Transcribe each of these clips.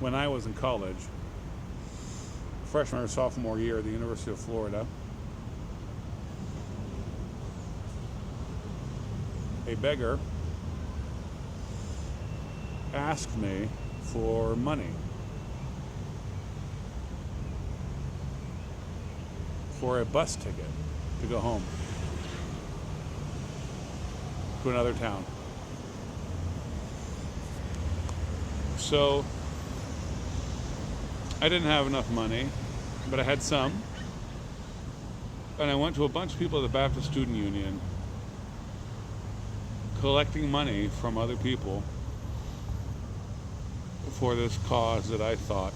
when I was in college, freshman or sophomore year at the University of Florida, a beggar asked me for money for a bus ticket to go home to another town. So I didn't have enough money, but I had some. And I went to a bunch of people at the Baptist Student Union collecting money from other people for this cause that I thought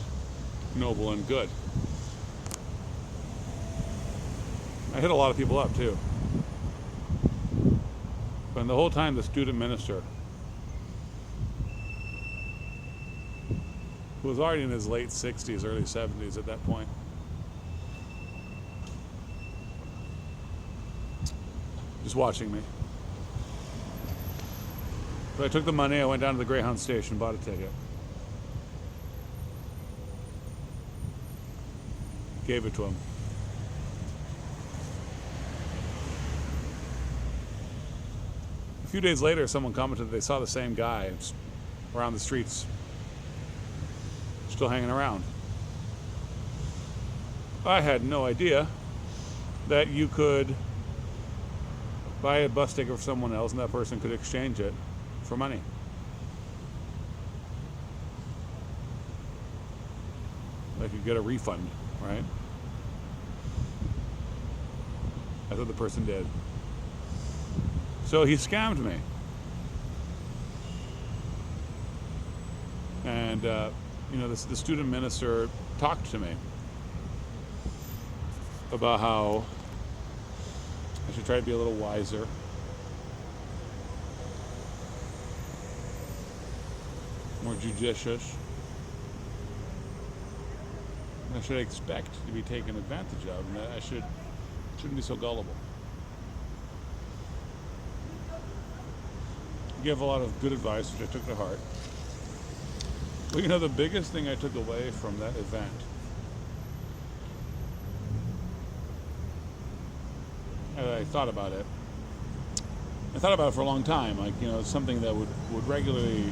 noble and good. I hit a lot of people up too. And the whole time the student minister, who was already in his late 60s, early 70s at that point, just watching me. So I took the money, I went down to the Greyhound station, bought a ticket. Gave it to him. A few days later, someone commented that they saw the same guy around the streets, still hanging around. I had no idea that you could buy a bus ticket for someone else and that person could exchange it for money. They could get a refund, right? I thought the person did. So he scammed me. And, the student minister talked to me about how I should try to be a little wiser. More judicious. I should expect to be taken advantage of, and I shouldn't be so gullible. He gave a lot of good advice, which I took to heart. Well, the biggest thing I took away from that event as I thought about it for a long time, it's something that would regularly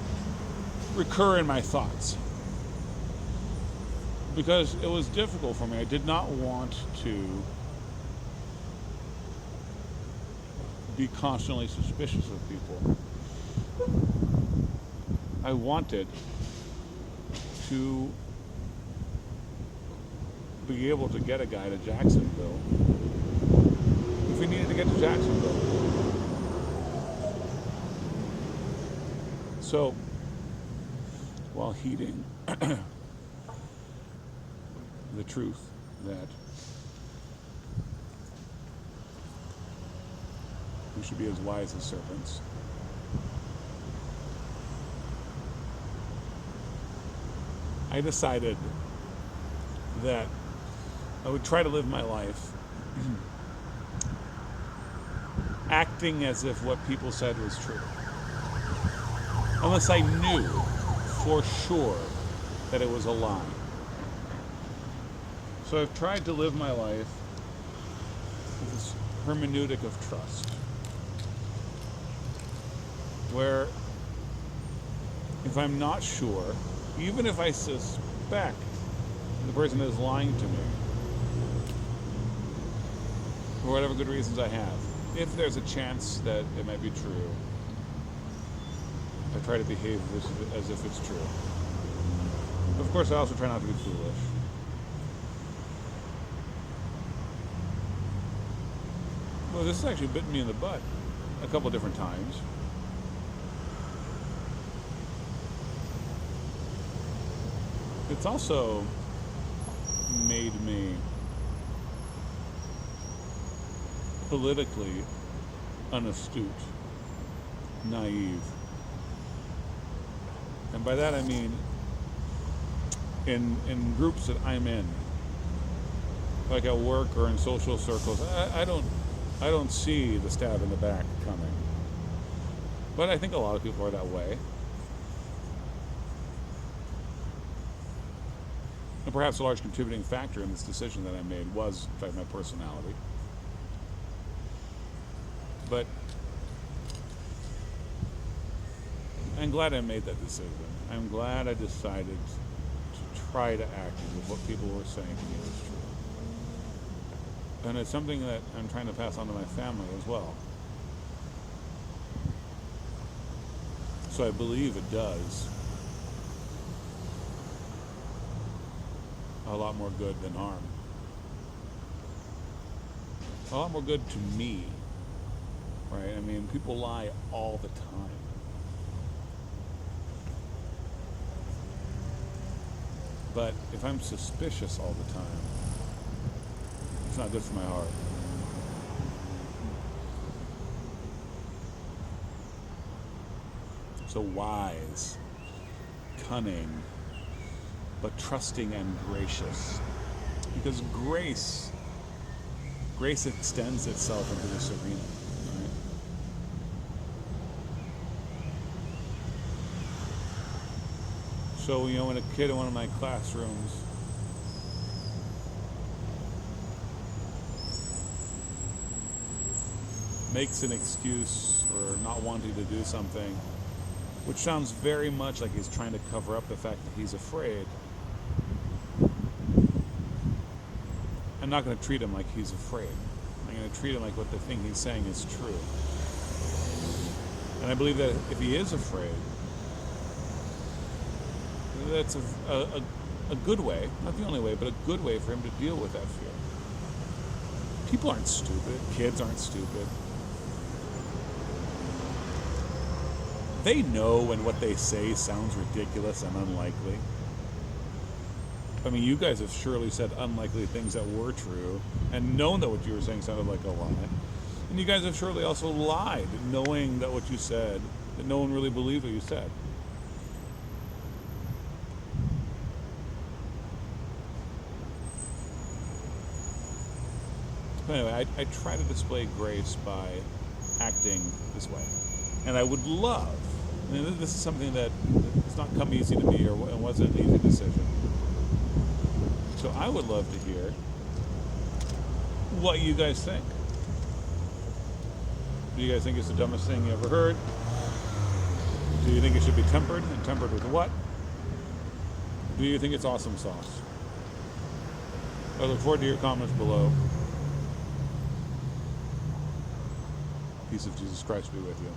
recur in my thoughts. Because it was difficult for me. I did not want to be constantly suspicious of people. I wanted to be able to get a guy to Jacksonville if we needed to get to Jacksonville. So, while heeding the truth that we should be as wise as serpents, I decided that I would try to live my life acting as if what people said was true, unless I knew for sure that it was a lie. So I've tried to live my life with this hermeneutic of trust, where if I'm not sure, even if I suspect the person is lying to me, for whatever good reasons I have, if there's a chance that it might be true, I try to behave as if it's true. Of course, I also try not to be foolish. Well, this has actually bitten me in the butt a couple different times. It's also made me politically unastute, naive. And by that I mean in groups that I'm in, like at work or in social circles, I don't see the stab in the back coming. But I think a lot of people are that way. And perhaps a large contributing factor in this decision that I made was, in fact, my personality. But I'm glad I made that decision. I'm glad I decided to try to act as if what people were saying to me was true. And it's something that I'm trying to pass on to my family as well. So I believe it does a lot more good than harm. A lot more good to me, right? I mean, people lie all the time. But if I'm suspicious all the time, it's not good for my heart. So wise, cunning, but trusting and gracious. Because grace extends itself into this arena, right? So, when a kid in one of my classrooms makes an excuse for not wanting to do something, which sounds very much like he's trying to cover up the fact that he's afraid, I'm not going to treat him like he's afraid. I'm going to treat him like what the thing he's saying is true. And I believe that if he is afraid, that's a good way, not the only way, but a good way for him to deal with that fear. People aren't stupid. Kids aren't stupid. They know when what they say sounds ridiculous and unlikely. I mean, you guys have surely said unlikely things that were true and known that what you were saying sounded like a lie. And you guys have surely also lied, knowing that what you said, that no one really believed what you said. But anyway, I try to display grace by acting this way. And I would love, this is something that it's not come easy to me, or it wasn't an easy decision. So I would love to hear what you guys think. Do you guys think it's the dumbest thing you ever heard? Do you think it should be tempered? And tempered with what? Do you think it's awesome sauce? I look forward to your comments below. Peace of Jesus Christ be with you.